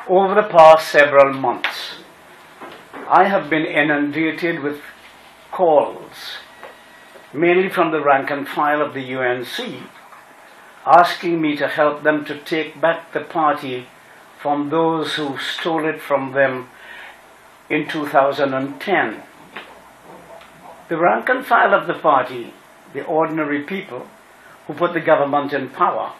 Over the past several months, I have been inundated with calls, mainly from the rank and file of the UNC, asking me to help them to take back the party from those who stole it from them in 2010. The rank and file of the party, the ordinary people who put the government in power,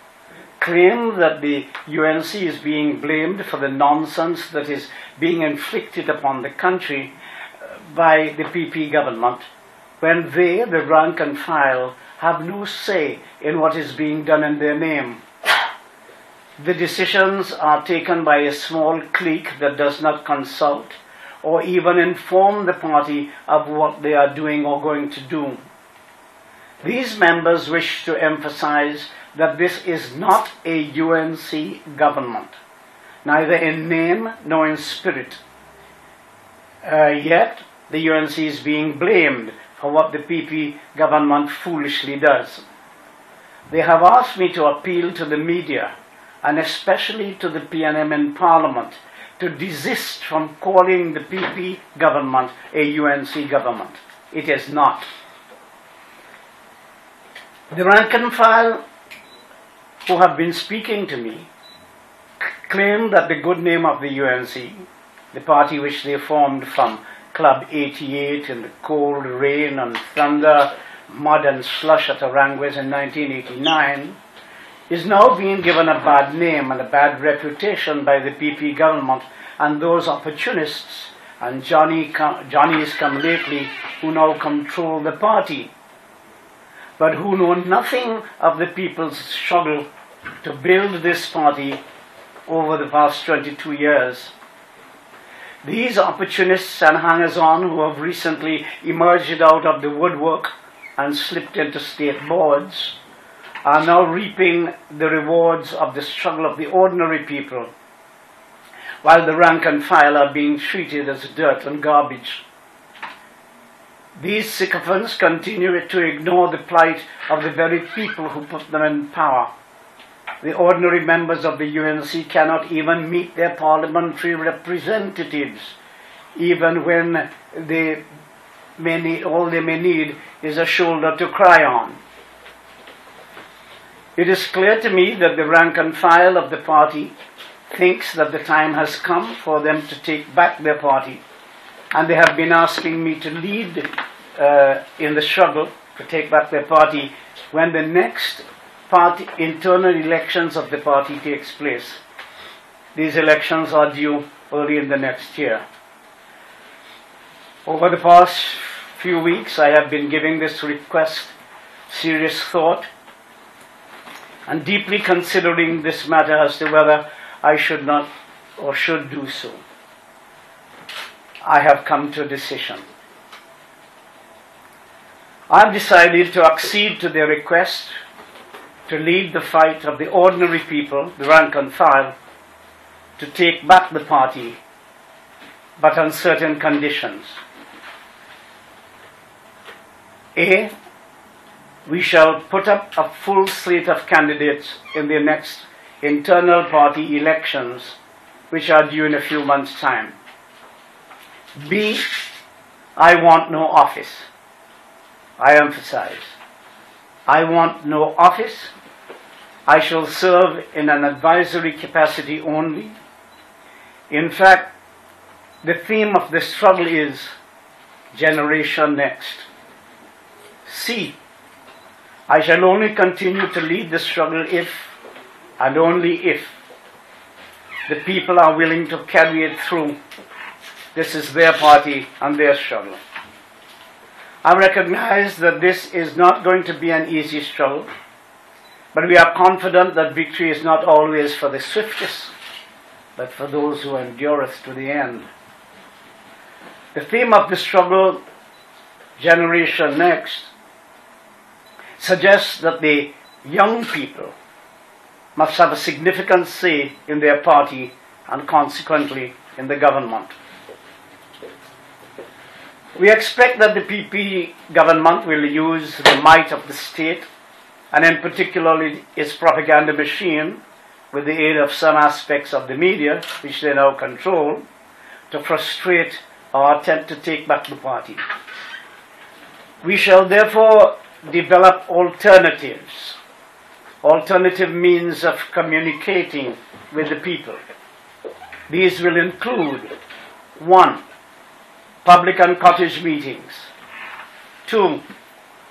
claim that the UNC is being blamed for the nonsense that is being inflicted upon the country by the PP government, when they, the rank and file, have no say in what is being done in their name. The decisions are taken by a small clique that does not consult or even inform the party of what they are doing or going to do. These members wish to emphasize that this is not a UNC government, neither in name nor in spirit. Yet, the UNC is being blamed for what the PP government foolishly does. They have asked me to appeal to the media, and especially to the PNM in Parliament, to desist from calling the PP government a UNC government. It is not. The rank and file who have been speaking to me claim that the good name of the UNC, the party which they formed from Club 88 in the cold rain and thunder, mud and slush at Aranguez in 1989, is now being given a bad name and a bad reputation by the PP government and those opportunists and Johnnies come lately who now control the party, but who know nothing of the people's struggle to build this party over the past 22 years. These opportunists and hangers-on who have recently emerged out of the woodwork and slipped into state boards are now reaping the rewards of the struggle of the ordinary people, while the rank and file are being treated as dirt and garbage. These sycophants continue to ignore the plight of the very people who put them in power. The ordinary members of the UNC cannot even meet their parliamentary representatives, even when all they may need is a shoulder to cry on. It is clear to me that the rank and file of the party thinks that the time has come for them to take back their party, and they have been asking me to lead in the struggle to take back their party when the next party internal elections of the party takes place. These elections are due early in the next year. Over the past few weeks, I have been giving this request serious thought and deeply considering this matter as to whether I should not or should do so. I have come to a decision. I have decided to accede to their request to lead the fight of the ordinary people, the rank and file, to take back the party, but on certain conditions. A, we shall put up a full slate of candidates in the next internal party elections, which are due in a few months' time. B, I want no office. I emphasize, I want no office. I shall serve in an advisory capacity only. In fact, the theme of the struggle is Generation Next. C, I shall only continue to lead the struggle if, and only if, the people are willing to carry it through. This is their party and their struggle. I recognize that this is not going to be an easy struggle, but we are confident that victory is not always for the swiftest, but for those who endureth to the end. The theme of the struggle, Generation Next, suggests that the young people must have a significant say in their party and consequently in the government. We expect that the PP government will use the might of the state, and in particular its propaganda machine, with the aid of some aspects of the media, which they now control, to frustrate our attempt to take back the party. We shall therefore develop alternatives, alternative means of communicating with the people. These will include 1. Public and cottage meetings. 2.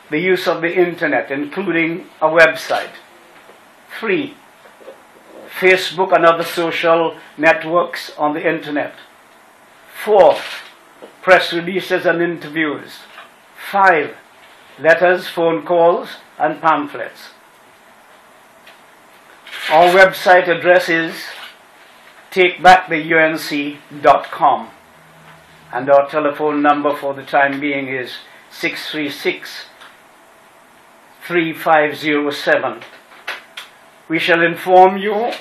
The use of the internet, including a website. 3. Facebook and other social networks on the internet. 4. Press releases and interviews. 5. Letters, phone calls, and pamphlets. Our website address is takebacktheunc.com, and our telephone number for the time being is 636-3507. We shall inform you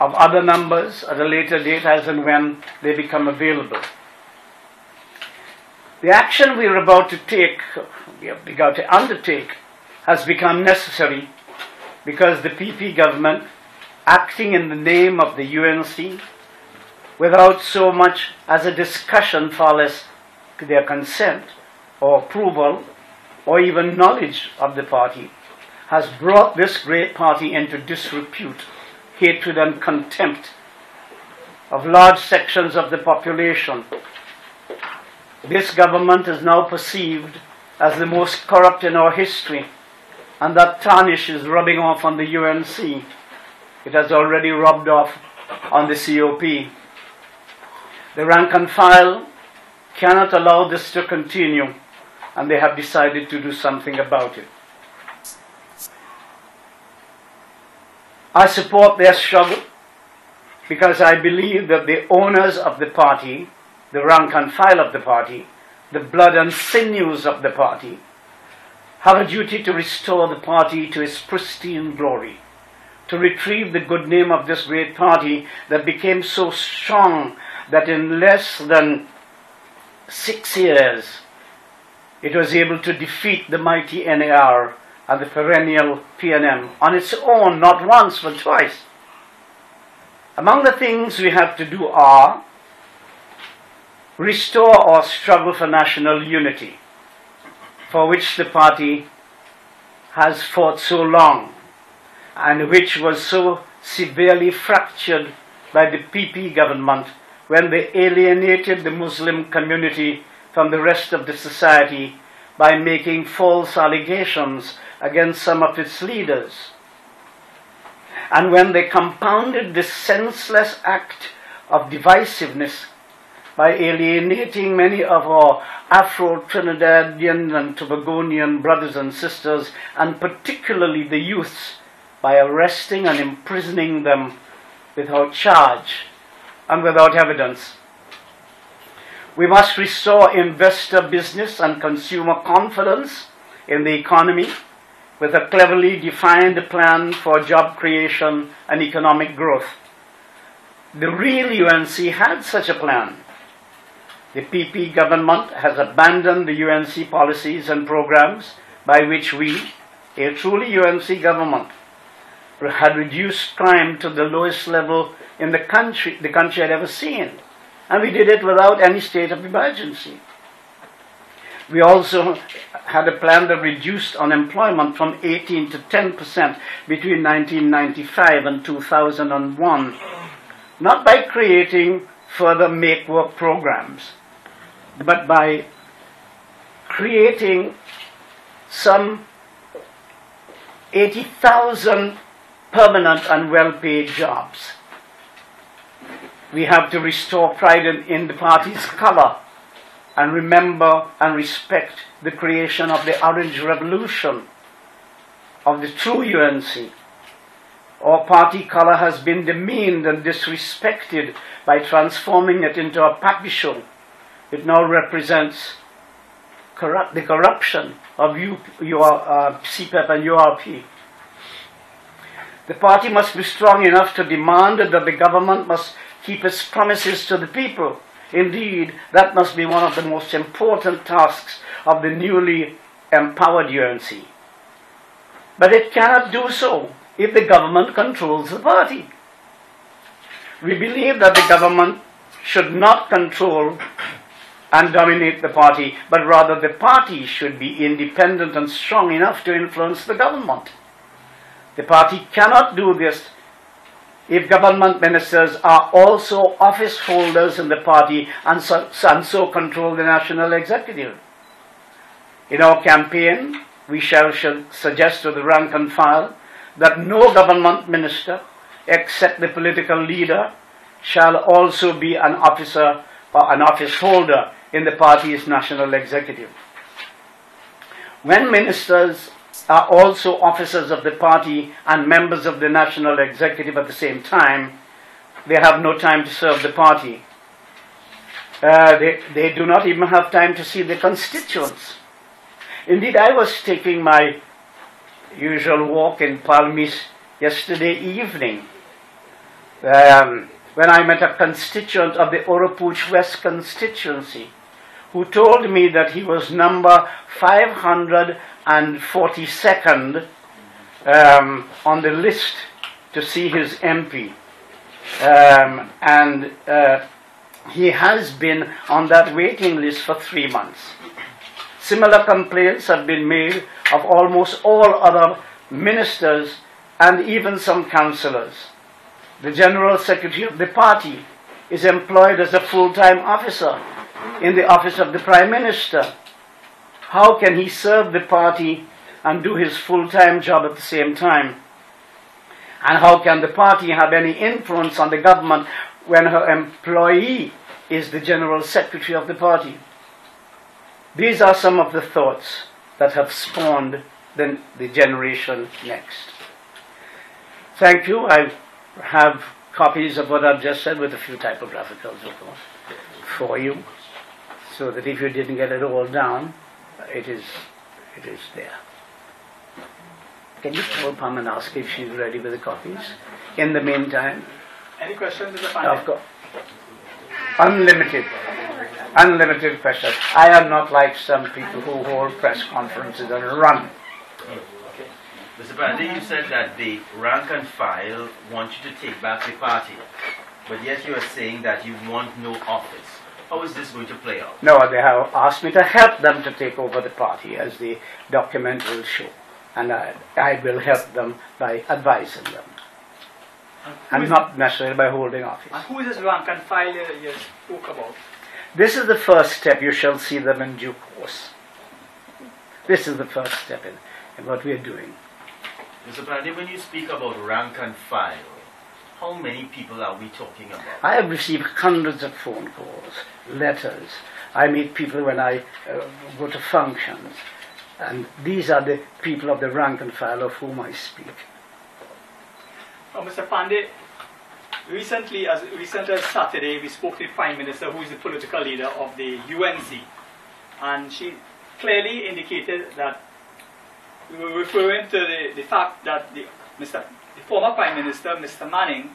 of other numbers at a later date as and when they become available. The action we are about to undertake has become necessary because the PP government, acting in the name of the UNC, without so much as a discussion, far less their consent or approval or even knowledge of the party, has brought this great party into disrepute, hatred and contempt of large sections of the population. This government is now perceived as the most corrupt in our history, and that tarnish is rubbing off on the UNC. It has already rubbed off on the COP. The rank and file cannot allow this to continue, and they have decided to do something about it. I support their struggle because I believe that the owners of the party, the rank and file of the party, the blood and sinews of the party, have a duty to restore the party to its pristine glory, to retrieve the good name of this great party that became so strong that in less than 6 years it was able to defeat the mighty NAR and the perennial PNM on its own, not once but twice. Among the things we have to do are restore our struggle for national unity, for which the party has fought so long and which was so severely fractured by the PP government when they alienated the Muslim community from the rest of the society by making false allegations against some of its leaders. And when they compounded this senseless act of divisiveness by alienating many of our Afro-Trinidadian and Tobagonian brothers and sisters, and particularly the youths, by arresting and imprisoning them without charge and without evidence. We must restore investor business and consumer confidence in the economy with a cleverly defined plan for job creation and economic growth. The real UNC had such a plan. The PP government has abandoned the UNC policies and programs by which we, a truly UNC government, had reduced crime to the lowest level in the country had ever seen. And we did it without any state of emergency. We also had a plan that reduced unemployment from 18 to 10% between 1995 and 2001, not by creating further make-work programs, but by creating some 80,000 permanent and well-paid jobs. We have to restore pride in the party's color and remember and respect the creation of the Orange Revolution, of the true UNC. Our party color has been demeaned and disrespected by transforming it into a puppy show. It now represents the corruption of CPEP and URP. The party must be strong enough to demand that the government must keep its promises to the people. Indeed, that must be one of the most important tasks of the newly empowered UNC. But it cannot do so if the government controls the party. We believe that the government should not control and dominate the party, but rather the party should be independent and strong enough to influence the government. The party cannot do this if government ministers are also office holders in the party and so control the national executive. In our campaign, we shall suggest to the rank and file that no government minister except the political leader shall also be an officer or an office holder in the party's national executive. When ministers are also officers of the party and members of the national executive at the same time, they have no time to serve the party. They do not even have time to see the constituents. Indeed, I was taking my usual walk in Palmis yesterday evening when I met a constituent of the Oropuch West constituency who told me that he was number 542nd on the list to see his MP. And he has been on that waiting list for 3 months. Similar complaints have been made of almost all other ministers and even some councillors. The General Secretary of the party is employed as a full-time officer in the office of the Prime Minister. How can he serve the party and do his full-time job at the same time? And how can the party have any influence on the government when her employee is the General Secretary of the party? These are some of the thoughts that have spawned the generation next. Thank you. I have copies of what I've just said with a few typographicals, of course, for you, so that if you didn't get it all down, it is there. Can you call Pam and ask if she's ready with the copies? In the meantime, any questions, Mr. Panday? Of course. Unlimited questions. I am not like some people who hold press conferences and run. Okay. Mr. Panday, you said that the rank and file want you to take back the party, but yet you are saying that you want no office. How is this going to play out? No, they have asked me to help them to take over the party, as the document will show. And I will help them by advising them. And not necessarily by holding office. And who is this rank and file you spoke about? This is the first step. You shall see them in due course. This is the first step in what we are doing. Mr. Panday, when you speak about rank and file, how many people are we talking about? I have received hundreds of phone calls, letters. I meet people when I go to functions. And these are the people of the rank and file of whom I speak. Oh, Mr. Panday, recently, as recent as Saturday, we spoke to the Prime Minister, who is the political leader of the UNC. And she clearly indicated that we were referring to the fact that the former Prime Minister, Mr. Manning,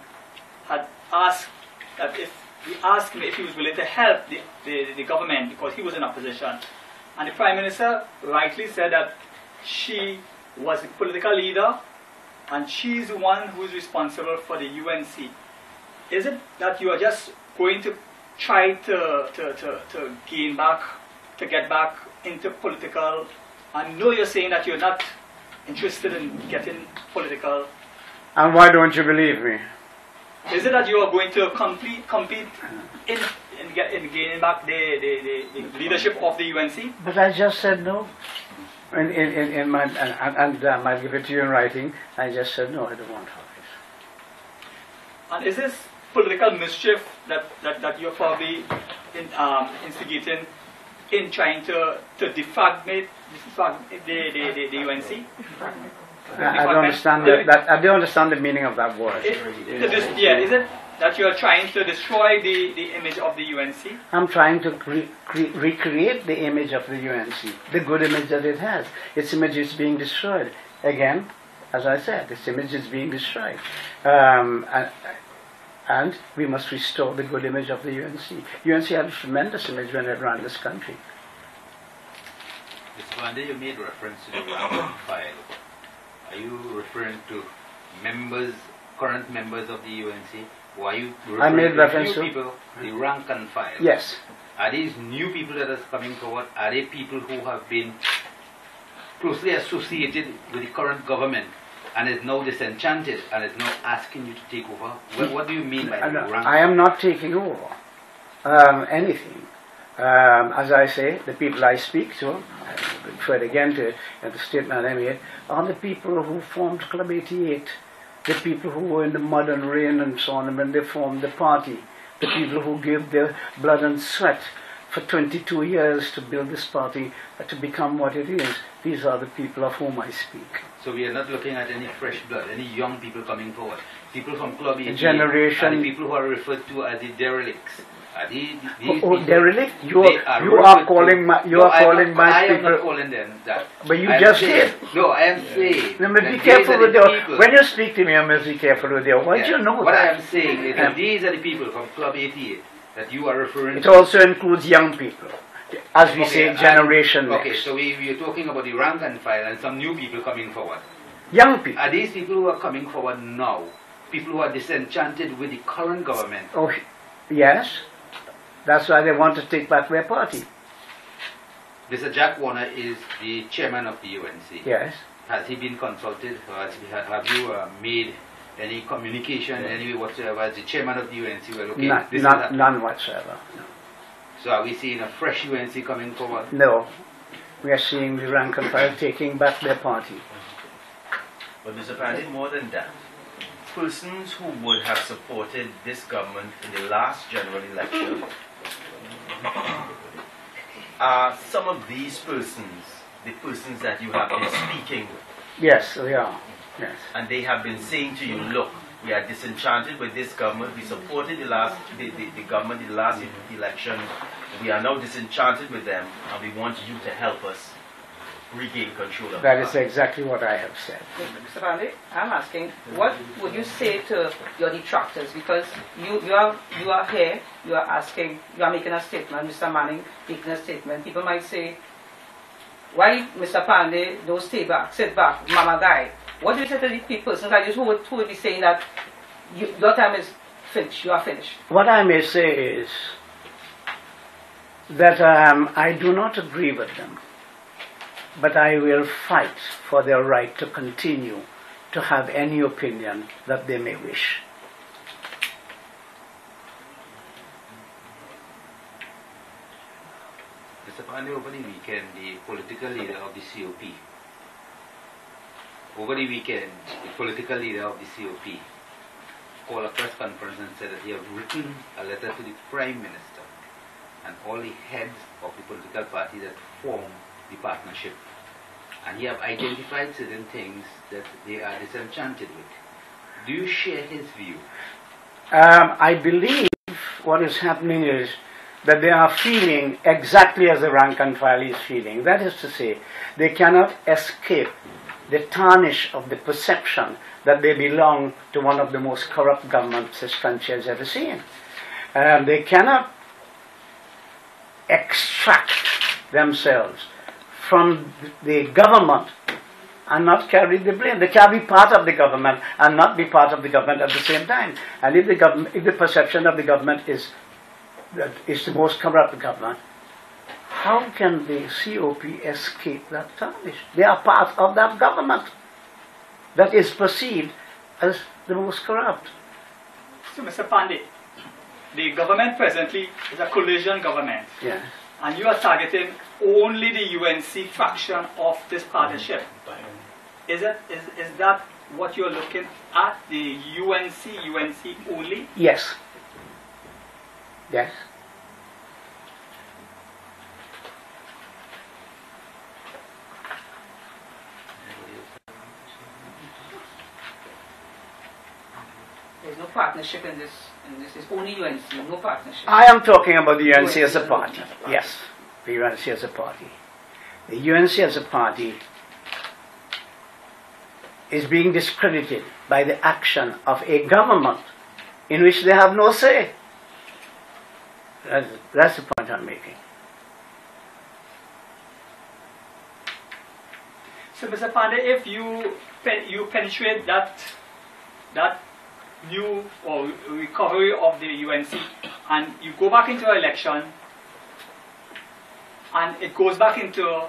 had asked that we asked him if he was willing to help the government because he was in opposition. And the Prime Minister rightly said that she was the political leader and she's the one who is responsible for the UNC. Is it that you are just going to try to get back into political? I know you're saying that you're not interested in getting political. And why don't you believe me? Is it that you are going to compete in gaining back the leadership of the UNC? But I just said no. In my, and I'll give it to you in writing. I just said no, I don't want office. And is this political mischief that you're probably instigating in trying to defragment the UNC? I don't understand I don't understand the meaning of that word. Is it that you are trying to destroy the image of the UNC? I'm trying to recreate the image of the UNC, the good image that it has. Its image is being destroyed. Again, as I said, its image is being destroyed. And we must restore the good image of the UNC. UNC had a tremendous image when it ran this country. Mr. Panday, you made reference to the rank and file. Are you referring to members, current members of the UNC, who are you I made referring reference new to. people, the rank and file? Yes. Are these new people that are coming forward? Are they people who have been closely associated with the current government and is now disenchanted and is now asking you to take over? What do you mean by the rank? I am not taking over anything. As I say, the people I speak to, I refer again to the statement I made, are the people who formed Club 88, the people who were in the mud and rain and so on when they formed the party, the people who gave their blood and sweat for 22 years to build this party to become what it is. These are the people of whom I speak. So we are not looking at any fresh blood, any young people coming forward. People from Club 88 generation. are the people who are referred to as the derelicts. Are these derelict? You are referred calling to, my no, I am people. not calling them that. But you I am just saying, did. No, I am saying. No, but that be these careful are with the your. people. When you speak to me, I must be careful with your. Why do you know what that? I am saying is that these are the people from Club 88 that you are referring It to. also includes young people, as we say, and- generation Okay, next. so we are talking about the rank and file and some new people coming forward. Young people. Are these people who are coming forward now, people who are disenchanted with the current government? Oh, yes. That's why they want to take back their party. Mr. Jack Warner is the chairman of the UNC. Yes. Has he been consulted? Or have you made any communication in any way whatsoever as the chairman of the UNC? Well, okay, None whatsoever. No. So are we seeing a fresh UNC coming forward? No. We are seeing the rank and file taking back their party. But Mr. Panday, more than that, persons who would have supported this government in the last general election, are some of these persons the persons that you have been speaking with? Yes, we are. Yes. And they have been saying to you, look, we are disenchanted with this government. We supported the government in the last election. We are now disenchanted with them, and we want you to help us regain control of That the is party. exactly what I have said. Mr. Panday, I'm asking, what would you say to your detractors? Because you are here, you are asking, you are making a statement, Mr. Manning making a statement. People might say, why Mr. Panday don't sit back, mama guy? What do you say to the persons like this who would be saying that your time is finished, you are finished? What I may say is that I do not agree with them, but I will fight for their right to continue to have any opinion that they may wish. Mr. Panday, over the weekend, the political leader of the COP, called a press conference and said that he had written a letter to the Prime Minister and all the heads of the political party that form the partnership. And he have identified certain things that they are disenchanted with. Do you share his view? I believe what is happening is that they are feeling exactly as the rank and file is feeling. That is to say, they cannot escape the tarnish of the perception that they belong to one of the most corrupt governments this country has ever seen. They cannot extract themselves from the government and not carry the blame. They can be part of the government and not be part of the government at the same time. And if the perception of the government is that it's the most corrupt government, how can the COP escape that tarnish? They are part of that government that is perceived as the most corrupt. So, Mr. Panday, the government presently is a coalition government. Yes. And you are targeting only the UNC fraction of this partnership. Is that what you're looking at? The UNC only? Yes. Yes. There's no partnership in this. It's only UNC, no partnership. I am talking about the UNC as a party. Yes, the UNC as a party. The UNC as a party is being discredited by the action of a government in which they have no say. That's the point I'm making. So, Mr. Panday, if you penetrate that that new or recovery of the UNC, and you go back into an election, and it goes back into a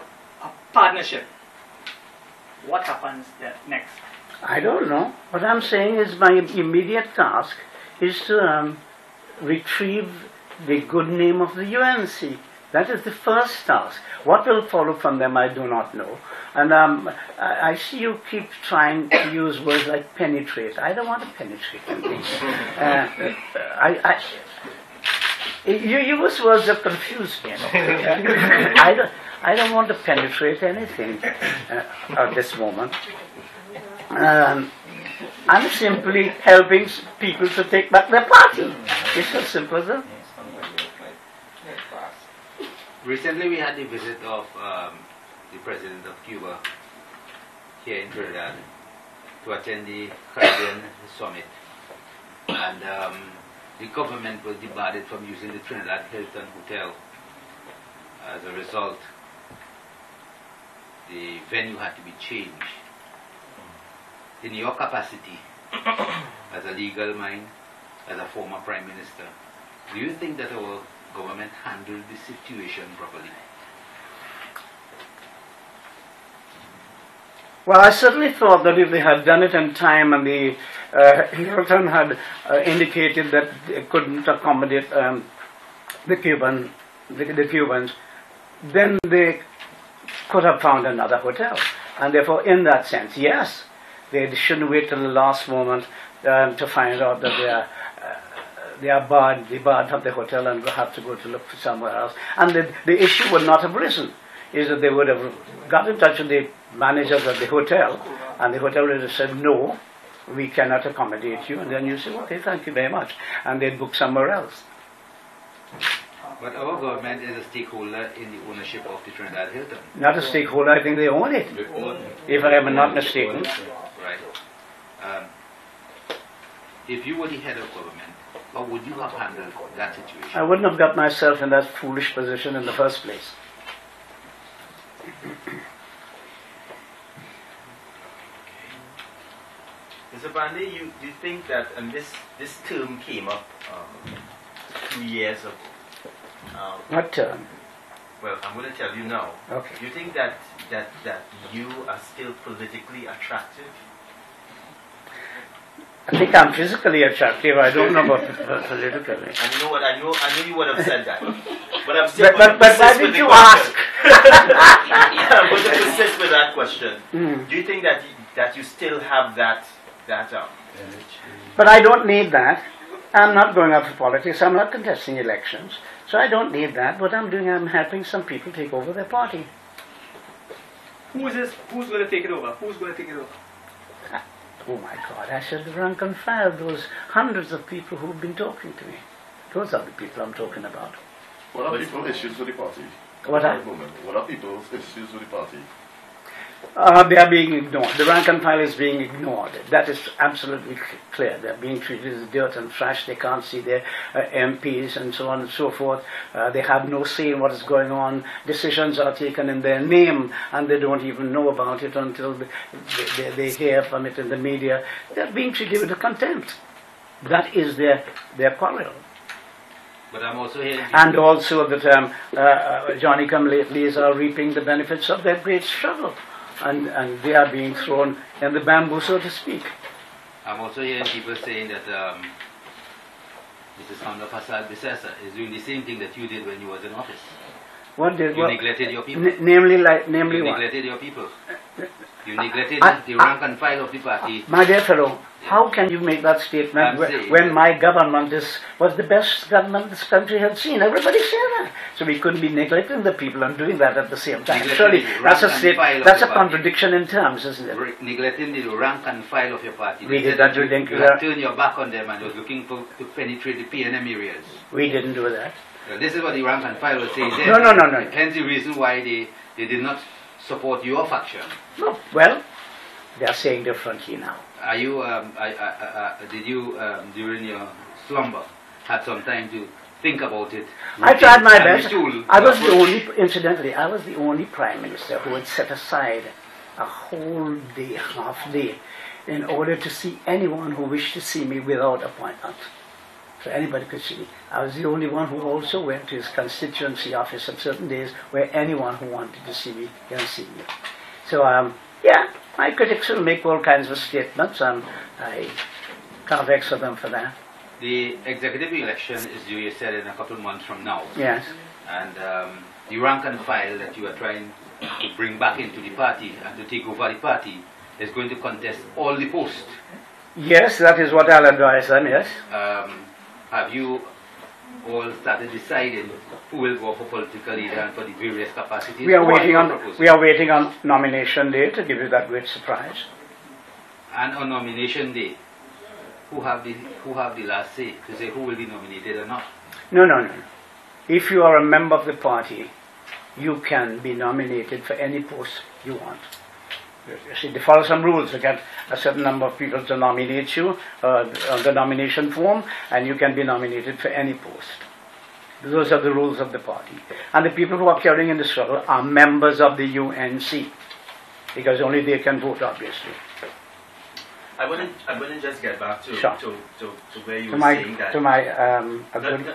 partnership, what happens there next? I don't know. What I'm saying is my immediate task is to retrieve the good name of the UNC. That is the first task. What will follow from them, I do not know. And I see you keep trying to use words like penetrate. I don't want to penetrate anything. You use words that confuse me. I don't want to penetrate anything at this moment. I'm simply helping people to take back their party. It's as simple as that. Recently, we had the visit of the president of Cuba here in Trinidad to attend the Caribbean Summit, and the government was debarred from using the Trinidad Hilton Hotel. As a result, the venue had to be changed. In your capacity as a legal mind, as a former Prime Minister, do you think that our government handled the situation properly? Well, I certainly thought that if they had done it in time and the Hilton had indicated that they couldn't accommodate the Cubans, then they could have found another hotel. And therefore, in that sense, yes, they shouldn't wait till the last moment to find out that they are barred from the hotel and will have to go to look for somewhere else. And the issue would not have risen, is that they would have got in touch with the managers of the hotel, and the hotel would have said, no, we cannot accommodate you. And then you say, okay, thank you very much. And they'd book somewhere else. But our government is a stakeholder in the ownership of the Trinidad Hilton. Not a stakeholder, I think they own it, if I am not mistaken. Right. If you were the head of government, how would you have handled that situation? I wouldn't have got myself in that foolish position in the first place. Mr. Panday, you think that, and this term came up 2 years ago. What term? Well, I'm going to tell you now. Okay. Do you think that you are still politically attractive? I think I'm physically attractive. I don't know about politically. And you know what? I know you would have said that. But I'm still But why did you ask? I'm going to persist with that question. Do you think that you still have that But I don't need that. I'm not going up for politics. I'm not contesting elections. So I don't need that. What I'm doing, I'm helping some people take over their party. Who is this? Who's going to take it over? Who's going to take it over? Oh my God, I should rank and file those hundreds of people who've been talking to me. Those are the people I'm talking about. What are people's issues with the party? What are people's issues with the party? They are being ignored. The rank and file is being ignored. That is absolutely clear. They're being treated as dirt and trash. They can't see their MPs and so on and so forth. They have no say in what is going on. Decisions are taken in their name and they don't even know about it until they hear from it in the media. They're being treated with contempt. That is their quarrel. But I'm also hearing... And also that Johnny-come-latelys are reaping the benefits of their great struggle. And they are being thrown in the bamboo, so to speak. I'm also hearing people saying that Mrs. Hamda Prasad-Bissessar is doing the same thing that you did when you was in office. What did you neglected your people. Namely you what? Neglected your people. You neglected the rank and file of the party. My dear fellow, how can you make that statement when my government was the best government this country had seen? Everybody said that. So we couldn't be neglecting the people and doing that at the same time. Surely that's a contradiction in terms, isn't it? Neglecting the rank and file of your party. We did that. You had turned your back on them and was looking to penetrate the PNM areas. We didn't do that. This is what the rank and file was saying. No. Hence the reason why they did not support your faction. No, well, they are saying differently now. Are you? Did you during your slumber had some time to think about it? I tried my best. I was the only, incidentally, I was the only Prime Minister who had set aside a whole day, half day, in order to see anyone who wished to see me without appointment. So anybody could see me. I was the only one who also went to his constituency office on certain days where anyone who wanted to see me can see me. So, yeah, my critics will make all kinds of statements, and I can't vex them for that. The executive election is due, you said, in a couple of months from now. Yes. And the rank and file that you are trying to bring back into the party and to take over the party is going to contest all the posts. Yes, that is what I'll advise them, yes. Have you all started deciding who will go for political leader and for the various capacities? We are waiting on nomination day to give you that great surprise. And on nomination day, who have the last say to say who will be nominated or not? No. If you are a member of the party, you can be nominated for any post you want. You see, they follow some rules. You get a certain number of people to nominate you on the nomination form, and you can be nominated for any post. Those are the rules of the party. And the people who are carrying in the struggle are members of the UNC, because only they can vote, obviously. I wouldn't just get back to Sure. to where you were saying that. To my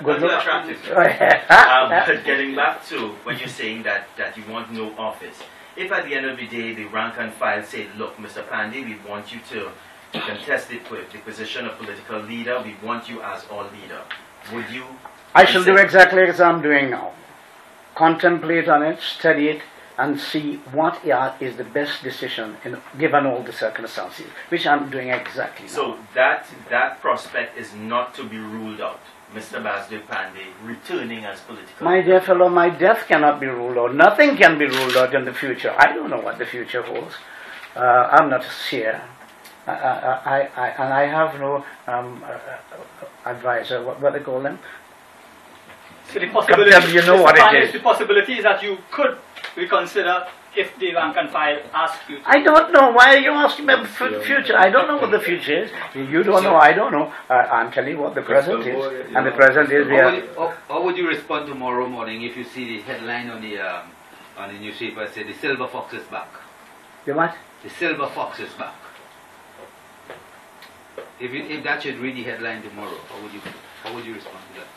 good look. Attractive. But getting back to when you're saying that you want no office. If at the end of the day the rank and file say, look, Mr. Panday, we want you to contest the position of political leader, we want you as our leader, would you? I shall do exactly as I'm doing now. Contemplate on it, study it, and see what is the best decision given all the circumstances, which I'm doing exactly now. So that prospect is not to be ruled out. Mr. Basdeo Panday returning as political. My dear fellow, my death cannot be ruled out. Nothing can be ruled out in the future. I don't know what the future holds. I'm not a seer. And I have no advisor. What they call them? So the possibility, you know what it is. The possibility is that you could reconsider if the rank and file asks you to. I don't know. Why are you asking me about the future? I don't know what the future is. You don't know. I don't know. I'm telling you what the present is. And the present is How would you respond tomorrow morning if you see the headline on the newspaper say the silver fox is back? The what? The silver fox is back. If that should read the headline tomorrow, how would you respond to that?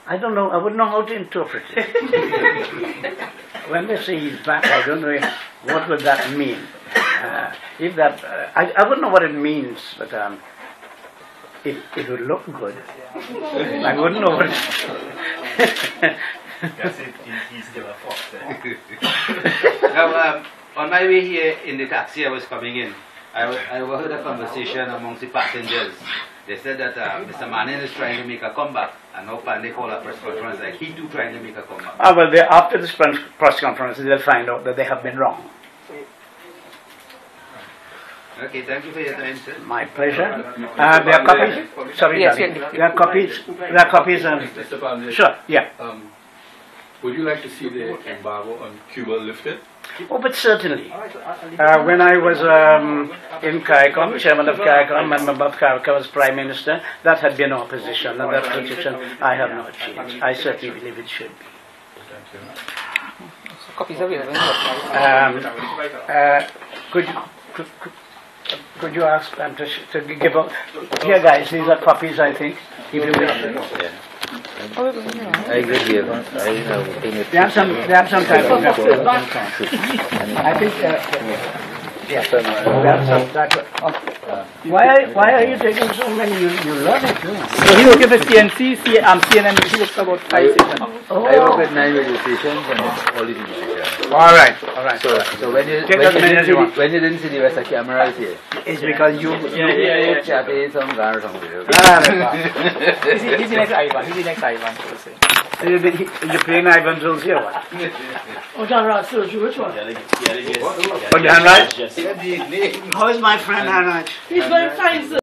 I don't know. I wouldn't know how to interpret it. When they say he's back, I don't know what would that mean. If that, I wouldn't know what it means, but it would look good. I wouldn't know what. That's it. He's still a fox there. Now, on my way here in the taxi, I was coming in. I heard a conversation amongst the passengers. They said that Mr. Manning is trying to make a comeback, and now Panday called a press conference like he too trying to make a comeback. Well, after this press conference, they'll find out that they have been wrong. Okay, thank you for your time, sir. My pleasure. There are copies. Sorry, Yes, darling. yes. There are copies. There are copies. Mr. Panday, Sure. Yeah. would you like to see the embargo on Cuba lifted? Oh, but certainly. When I was in CARICOM, chairman of CARICOM, and member of CARICOM as Prime Minister, that had been our position, and that position I have not changed. I certainly believe it should be. Copies available. Could you ask them to give up? Here, guys, these are copies, I think, if you wish. I agree here. I have They have some time. I think, yes, they have some time. Why are you taking so many? You learn it too. So he working for CNC, CNN, he works about 5 stations. I work with 9 radio stations and all these stations. All right. So when you didn't see the rest of the cameras here, It's because you. chatted some guy or something. He's the next Ivan. He's the next Ivan, so to say. You're playing Ivan Jones here, what? Oh, John Ross, which one? Oh, Hanraj? How is my friend Hanraj? He's very fine, sir.